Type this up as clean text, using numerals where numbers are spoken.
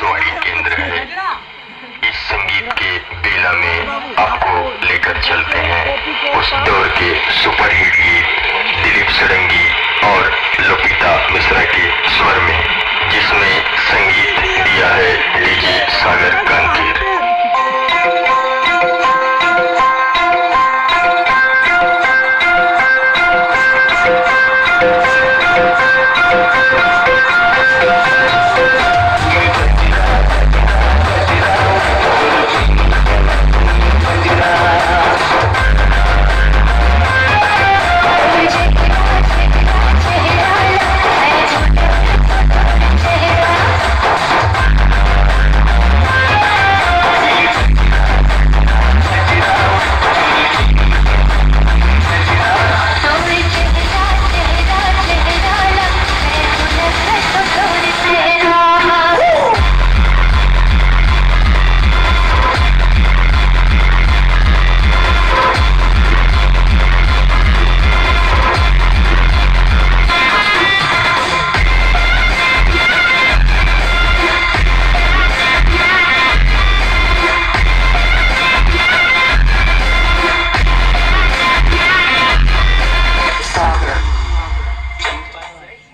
आकाशवाणी केंद्र है। इस संगीत के बेला में आपको लेकर चलते हैं उस दौर के सुपरहिट गीत दिलीप सड़ंगी और लपिता मिश्रा के स्वर में, जिसमें संगीत दिया है डीजे सागर।